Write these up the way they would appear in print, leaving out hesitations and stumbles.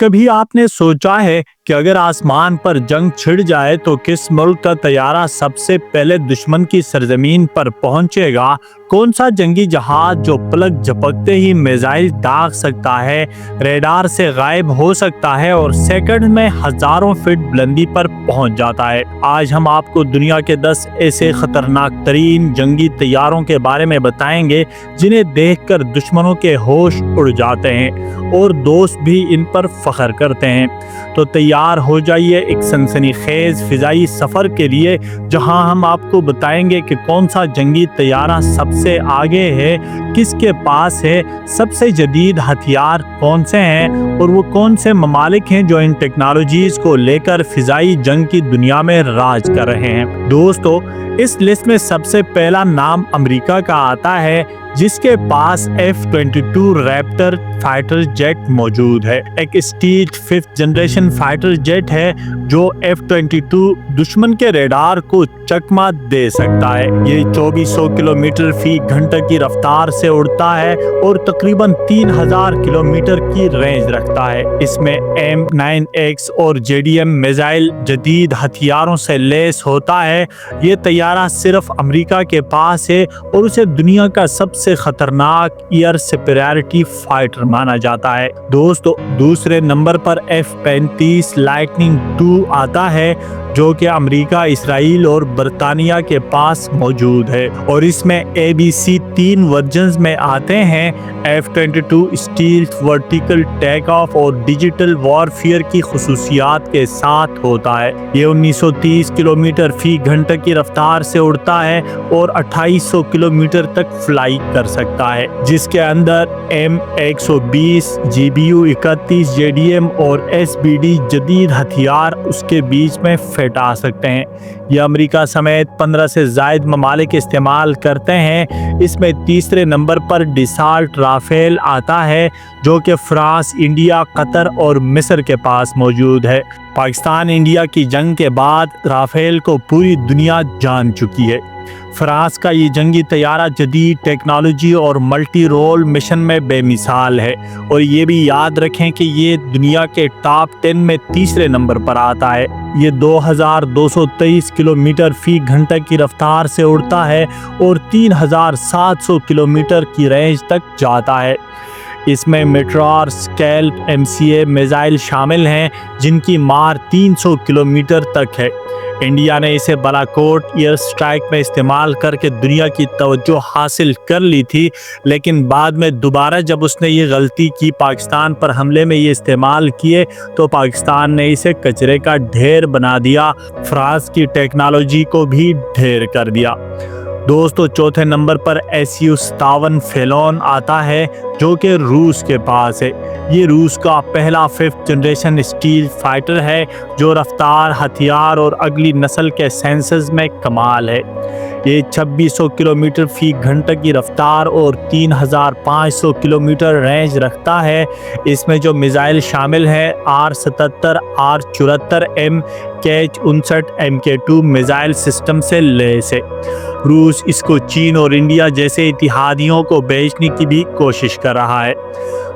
کبھی آپ نے سوچا ہے کہ اگر آسمان پر جنگ چھڑ جائے تو کس ملک کا طیارہ سب سے پہلے دشمن کی سرزمین پر پہنچے گا؟ کون سا جنگی جہاز جو پلک جھپکتے ہی میزائل داغ سکتا ہے، ریڈار سے غائب ہو سکتا ہے اور سیکنڈ میں ہزاروں فٹ بلندی پر پہنچ جاتا ہے؟ آج ہم آپ کو دنیا کے 10 ایسے خطرناک ترین جنگی طیاروں کے بارے میں بتائیں گے جنہیں دیکھ کر دشمنوں کے ہوش اڑ جاتے ہیں اور دوست بھی ان پر فخر کرتے ہیں۔ تو تیار ہو جائیے ایک سنسنی خیز فضائی سفر کے لیے، جہاں ہم آپ کو بتائیں گے کہ کون سا جنگی طیارہ سب سے آگے ہے، کس کے پاس ہے، سب سے جدید ہتھیار کون سے ہیں اور وہ کون سے ممالک ہیں جو ان ٹیکنالوجیز کو لے کر فضائی جنگ کی دنیا میں راج کر رہے ہیں۔ دوستو، اس لسٹ میں سب سے پہلا نام امریکہ کا آتا ہے، جس کے پاس F-22 ریپٹر فائٹر جیٹ موجود ہے۔ ایک stealth 5th generation fighter jet ہے جو F-22 دشمن کے ریڈار کو چکما دے سکتا ہے۔ یہ 2400 کلومیٹر فی گھنٹہ کی رفتار سے اڑتا ہے اور تقریباً 3000 کلومیٹر کی رینج رکھتا ہے۔ اس میں M9X اور JDM میزائل جدید ہتھیاروں سے لیس ہوتا ہے۔ یہ طیارہ صرف امریکہ کے پاس ہے اور اسے دنیا کا سب سے خطرناک ایئر سپیریورٹی فائٹر مانا جاتا ہے۔ دوستو، دوسرے نمبر پر F-35 لائٹننگ II آتا ہے، جو کہ امریکہ، اسرائیل اور برطانیہ کے پاس موجود ہے اور اس میں ABC 3 ورژنز میں آتے ہیں۔ F-22 stealth, vertical take of اور ڈیجیٹل وارفیئر کی خصوصیات کے ساتھ ہوتا ہے۔ یہ 1930 کلومیٹر فی گھنٹہ کی رفتار سے اڑتا ہے اور 2800 کلومیٹر تک فلائی کر سکتا ہے، جس کے اندر M120، GBU 31، JDM اور SBD جدید ہتھیار اس کے بیچ میں فٹ آ سکتے ہیں۔ یہ امریکہ سمیت 15 سے زائد ممالک استعمال کرتے ہیں۔ اس میں تیسرے نمبر پر ڈسالٹ رافیل آتا ہے، جو کہ فرانس، انڈیا، قطر اور مصر کے پاس موجود ہے۔ پاکستان انڈیا کی جنگ کے بعد رافیل کو پوری دنیا جان چکی ہے۔ فرانس کا یہ جنگی طیارہ جدید ٹیکنالوجی اور ملٹی رول مشن میں بے مثال ہے، اور یہ بھی یاد رکھیں کہ یہ دنیا کے ٹاپ 10 میں تیسرے نمبر پر آتا ہے۔ یہ 2223 کلومیٹر فی گھنٹہ کی رفتار سے اڑتا ہے اور 3700 کلومیٹر کی رینج تک جاتا ہے۔ اس میں میٹرار، اسکیلپ، MCA میزائل شامل ہیں، جن کی مار 300 کلومیٹر تک ہے۔ انڈیا نے اسے بالاکوٹ ایئر سٹرائک میں استعمال کر کے دنیا کی توجہ حاصل کر لی تھی، لیکن بعد میں دوبارہ جب اس نے یہ غلطی کی، پاکستان پر حملے میں یہ استعمال کیے، تو پاکستان نے اسے کچرے کا ڈھیر بنا دیا، فرانس کی ٹیکنالوجی کو بھی ڈھیر کر دیا۔ دوستو، چوتھے نمبر پر Su-57 فیلون آتا ہے، جو کہ روس کے پاس ہے۔ یہ روس کا پہلا 5th جنریشن اسٹیل فائٹر ہے، جو رفتار، ہتھیار اور اگلی نسل کے سینسز میں کمال ہے۔ یہ 2600 کلومیٹر فی گھنٹہ کی رفتار اور 3500 کلومیٹر رینج رکھتا ہے۔ اس میں جو میزائل شامل ہیں R-77، R-74M، Kh-59 Mk2 missile system سے لیس ہے۔ روس اس کو چین اور انڈیا جیسے اتحادیوں کو بیچنے کی بھی کوشش کر رہا ہے۔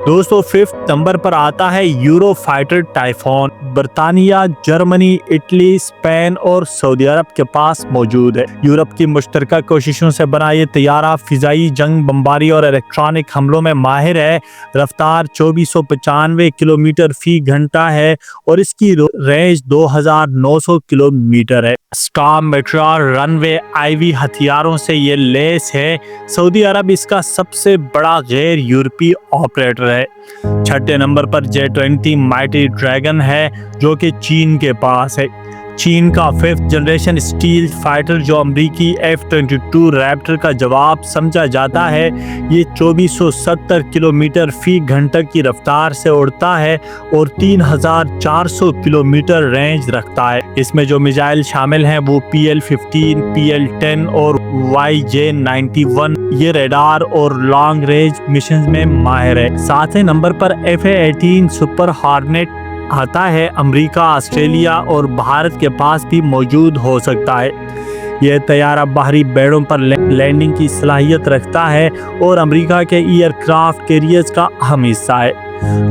دوستو، 5th نمبر پر آتا ہے یورو فائٹر ٹائفون۔ برطانیہ، جرمنی، اٹلی، اسپین اور سعودی عرب کے پاس موجود ہے۔ یورپ کی مشترکہ کوششوں سے بنا یہ طیارہ فضائی جنگ، بمباری اور الیکٹرانک حملوں میں ماہر ہے۔ رفتار 2495 کلومیٹر فی گھنٹہ ہے اور اس کی رینج 2900 کلومیٹر ہے۔ اسٹارم، میٹرار، رن وے، IV ہتھیاروں سے یہ لیس ہے۔ سعودی عرب اس کا سب سے بڑا غیر یورپی آپریٹر ہے۔ چھٹے نمبر پر J-20 مائٹی ڈریگن ہے، جو کہ چین کے پاس ہے۔ چین کا 5th جنریشن اسٹیل فائٹر، جو امریکی F-22 ریپٹر کا جواب سمجھا جاتا ہے، یہ 2470 کلومیٹر فی گھنٹہ کی رفتار سے اڑتا ہے اور 3400 کلومیٹر رینج رکھتا ہے۔ اس میں جو میزائل شامل ہیں وہ PL-15، PL-10 اور YJ-91۔ یہ ریڈار اور لانگ رینج مشنز میں ماہر ہے۔ 7ویں نمبر پر FA-18 سپر ہارنیٹ آتا ہے۔ امریکہ، آسٹریلیا اور بھارت کے پاس بھی موجود ہو سکتا ہے۔ یہ طیارہ باہری بیڑوں پر لینڈنگ کی صلاحیت رکھتا ہے اور امریکہ کے ایئر کرافٹ کیریئرز کا اہم حصہ ہے۔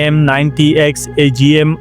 M90X AGM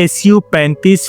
Su-35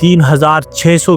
3600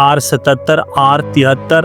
R-77, R-73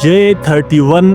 J-31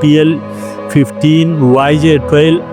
PL-15 YJ-12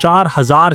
4000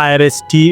IRST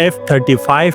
F-35